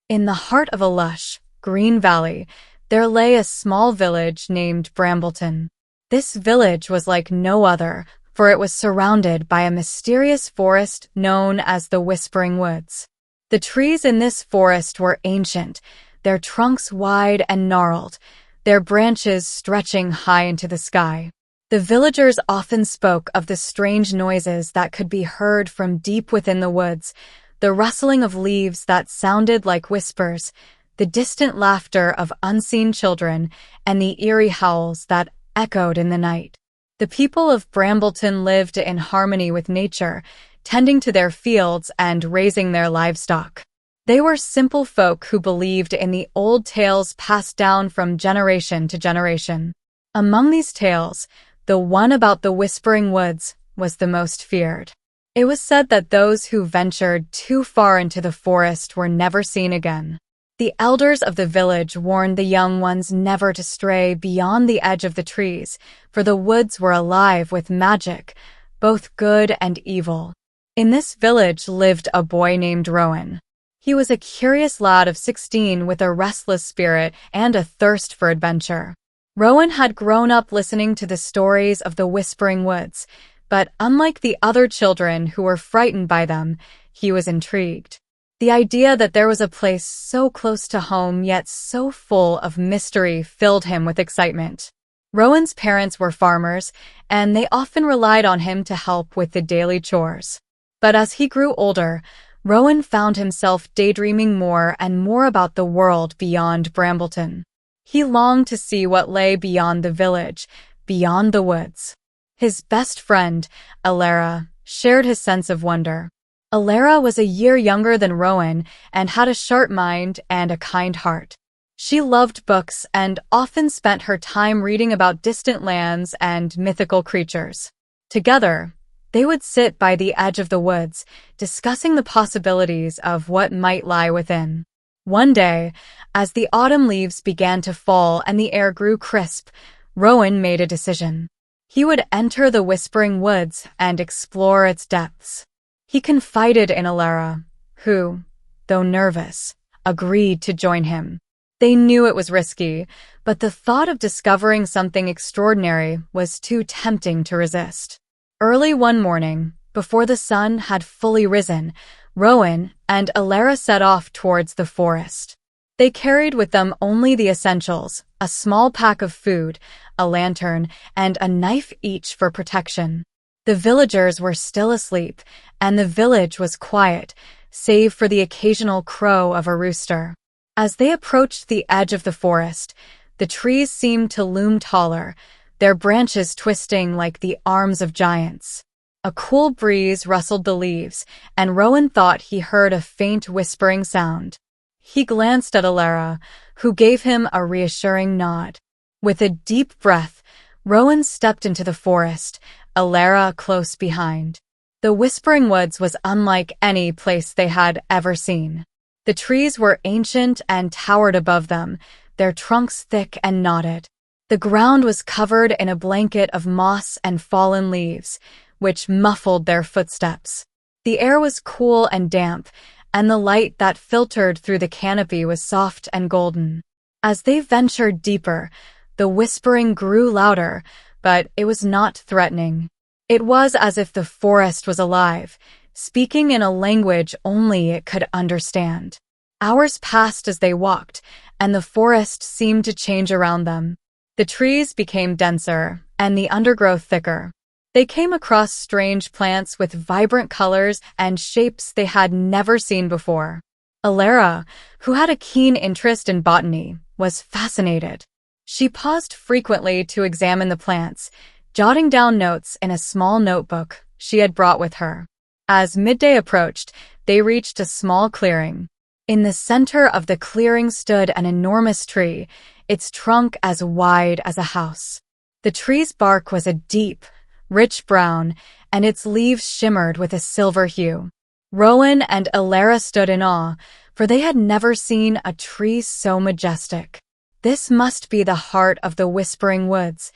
In the heart of a lush, green valley, there lay a small village named Brambleton. This village was like no other, for it was surrounded by a mysterious forest known as the Whispering Woods. The trees in this forest were ancient, their trunks wide and gnarled, their branches stretching high into the sky. The villagers often spoke of the strange noises that could be heard from deep within the woods, the rustling of leaves that sounded like whispers, the distant laughter of unseen children, and the eerie howls that echoed in the night. The people of Brambleton lived in harmony with nature, tending to their fields and raising their livestock. They were simple folk who believed in the old tales passed down from generation to generation. Among these tales, the one about the Whispering Woods was the most feared. It was said that those who ventured too far into the forest were never seen again. The elders of the village warned the young ones never to stray beyond the edge of the trees, for the woods were alive with magic, both good and evil. In this village lived a boy named Rowan. He was a curious lad of 16 with a restless spirit and a thirst for adventure. Rowan had grown up listening to the stories of the Whispering Woods, but unlike the other children who were frightened by them, he was intrigued. The idea that there was a place so close to home yet so full of mystery filled him with excitement. Rowan's parents were farmers, and they often relied on him to help with the daily chores. But as he grew older, Rowan found himself daydreaming more and more about the world beyond Brambleton. He longed to see what lay beyond the village, beyond the woods. His best friend, Alara, shared his sense of wonder. Alara was a year younger than Rowan and had a sharp mind and a kind heart. She loved books and often spent her time reading about distant lands and mythical creatures. Together, they would sit by the edge of the woods, discussing the possibilities of what might lie within. One day, as the autumn leaves began to fall and the air grew crisp, Rowan made a decision. He would enter the Whispering Woods and explore its depths. He confided in Alara, who, though nervous, agreed to join him. They knew it was risky, but the thought of discovering something extraordinary was too tempting to resist. Early one morning, before the sun had fully risen, Rowan and Alara set off towards the forest. They carried with them only the essentials, a small pack of food, a lantern, and a knife each for protection. The villagers were still asleep, and the village was quiet, save for the occasional crow of a rooster. As they approached the edge of the forest, the trees seemed to loom taller, their branches twisting like the arms of giants. A cool breeze rustled the leaves, and Rowan thought he heard a faint whispering sound. He glanced at Alara, who gave him a reassuring nod. With a deep breath, Rowan stepped into the forest, Alara close behind. The Whispering Woods was unlike any place they had ever seen. The trees were ancient and towered above them, their trunks thick and knotted. The ground was covered in a blanket of moss and fallen leaves, which muffled their footsteps. The air was cool and damp, and the light that filtered through the canopy was soft and golden. As they ventured deeper, the whispering grew louder, but it was not threatening. It was as if the forest was alive, speaking in a language only it could understand. Hours passed as they walked, and the forest seemed to change around them. The trees became denser, and the undergrowth thicker. They came across strange plants with vibrant colors and shapes they had never seen before. Alara, who had a keen interest in botany, was fascinated. She paused frequently to examine the plants, jotting down notes in a small notebook she had brought with her. As midday approached, they reached a small clearing. In the center of the clearing stood an enormous tree, its trunk as wide as a house. The tree's bark was a deep, rich brown, and its leaves shimmered with a silver hue. Rowan and Alara stood in awe, for they had never seen a tree so majestic. "This must be the heart of the Whispering Woods,"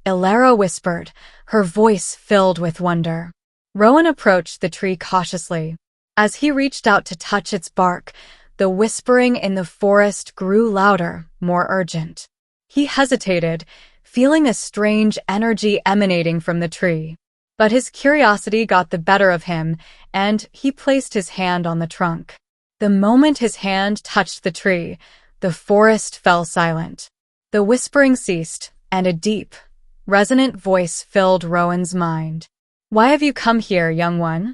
Alara whispered, her voice filled with wonder. Rowan approached the tree cautiously. As he reached out to touch its bark, the whispering in the forest grew louder, more urgent. He hesitated, feeling a strange energy emanating from the tree. But his curiosity got the better of him, and he placed his hand on the trunk. The moment his hand touched the tree, the forest fell silent. The whispering ceased, and a deep, resonant voice filled Rowan's mind. "Why have you come here, young one?"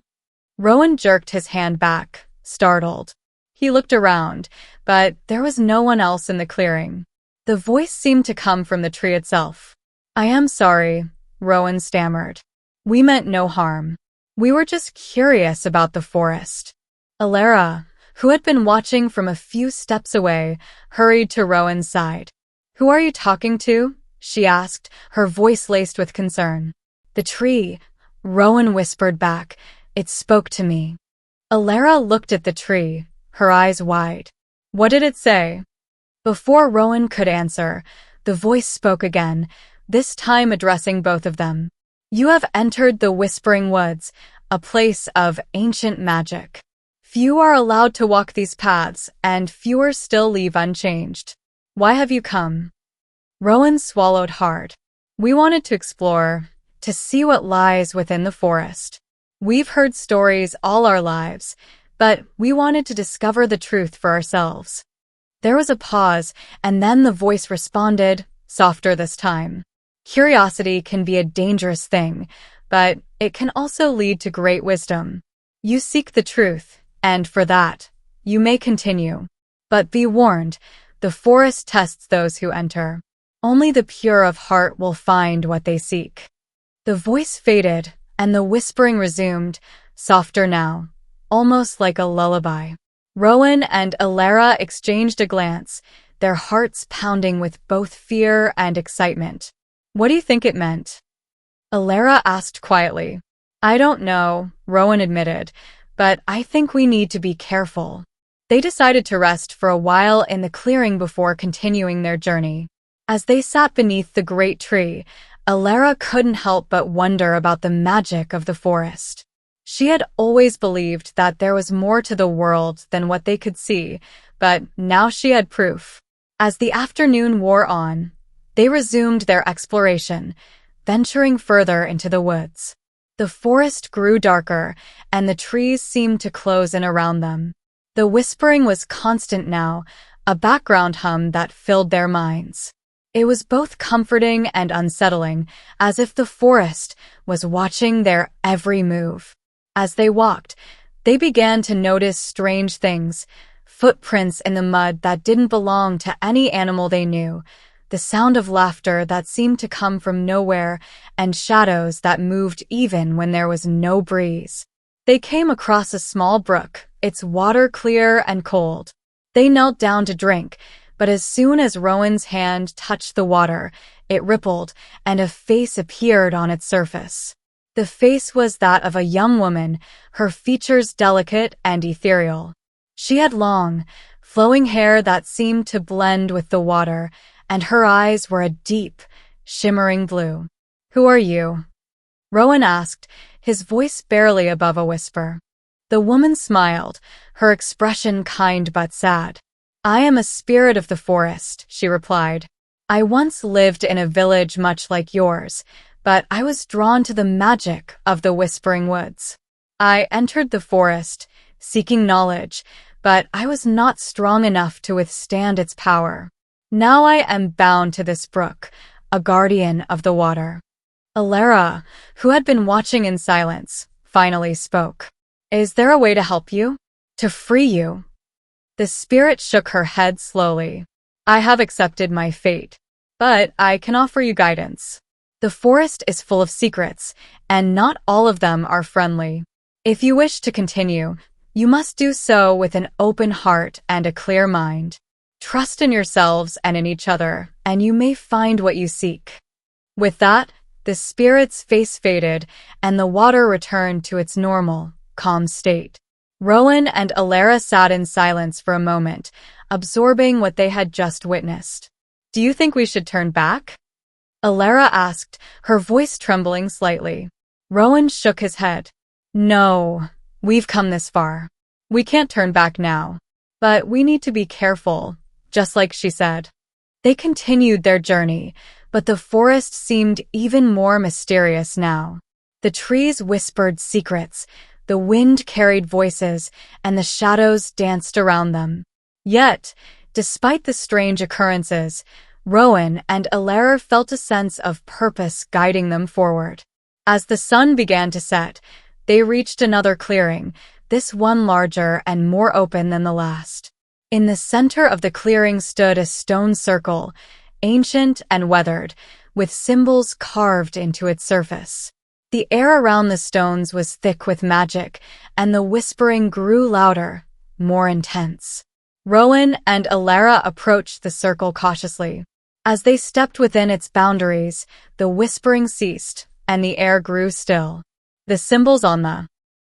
Rowan jerked his hand back, startled. He looked around, but there was no one else in the clearing. The voice seemed to come from the tree itself. "I am sorry," Rowan stammered. "We meant no harm. We were just curious about the forest." Alara, who had been watching from a few steps away, hurried to Rowan's side. "Who are you talking to?" she asked, her voice laced with concern. "The tree," Rowan whispered back. "It spoke to me." Alara looked at the tree, her eyes wide. "What did it say?" Before Rowan could answer, the voice spoke again, this time addressing both of them. "You have entered the Whispering Woods, a place of ancient magic. Few are allowed to walk these paths, and fewer still leave unchanged. Why have you come?" Rowan swallowed hard. "We wanted to explore, to see what lies within the forest. We've heard stories all our lives, but we wanted to discover the truth for ourselves." There was a pause, and then the voice responded, softer this time. "Curiosity can be a dangerous thing, but it can also lead to great wisdom. You seek the truth, and for that, you may continue. But be warned, the forest tests those who enter. Only the pure of heart will find what they seek." The voice faded, and the whispering resumed, softer now, almost like a lullaby. Rowan and Alara exchanged a glance, their hearts pounding with both fear and excitement. "What do you think it meant?" Alara asked quietly. "I don't know," Rowan admitted, "but I think we need to be careful." They decided to rest for a while in the clearing before continuing their journey. As they sat beneath the great tree, Alara couldn't help but wonder about the magic of the forest. She had always believed that there was more to the world than what they could see, but now she had proof. As the afternoon wore on, they resumed their exploration, venturing further into the woods. The forest grew darker, and the trees seemed to close in around them. The whispering was constant now, a background hum that filled their minds. It was both comforting and unsettling, as if the forest was watching their every move. As they walked, they began to notice strange things, footprints in the mud that didn't belong to any animal they knew, the sound of laughter that seemed to come from nowhere, and shadows that moved even when there was no breeze. They came across a small brook, its water clear and cold. They knelt down to drink, but as soon as Rowan's hand touched the water, it rippled, and a face appeared on its surface. The face was that of a young woman, her features delicate and ethereal. She had long, flowing hair that seemed to blend with the water, and her eyes were a deep, shimmering blue. "Who are you?" Rowan asked, his voice barely above a whisper. The woman smiled, her expression kind but sad. "I am a spirit of the forest," she replied. "I once lived in a village much like yours, but I was drawn to the magic of the Whispering Woods. I entered the forest, seeking knowledge, but I was not strong enough to withstand its power. Now I am bound to this brook, a guardian of the water." Alara, who had been watching in silence, finally spoke. "Is there a way to help you? To free you?" The spirit shook her head slowly. "I have accepted my fate, but I can offer you guidance. The forest is full of secrets, and not all of them are friendly. If you wish to continue, you must do so with an open heart and a clear mind. Trust in yourselves and in each other, and you may find what you seek." With that, the spirit's face faded, and the water returned to its normal, calm state. Rowan and Alara sat in silence for a moment, absorbing what they had just witnessed. "Do you think we should turn back?" Alara asked, her voice trembling slightly. Rowan shook his head. "No, we've come this far. We can't turn back now. but we need to be careful, just like she said. They continued their journey, but the forest seemed even more mysterious now. The trees whispered secrets, the wind carried voices, and the shadows danced around them. Yet, despite the strange occurrences, Rowan and Alara felt a sense of purpose guiding them forward. As the sun began to set, they reached another clearing, this one larger and more open than the last. In the center of the clearing stood a stone circle, ancient and weathered, with symbols carved into its surface. The air around the stones was thick with magic, and the whispering grew louder, more intense. Rowan and Alara approached the circle cautiously. As they stepped within its boundaries, the whispering ceased, and the air grew still. The symbols on the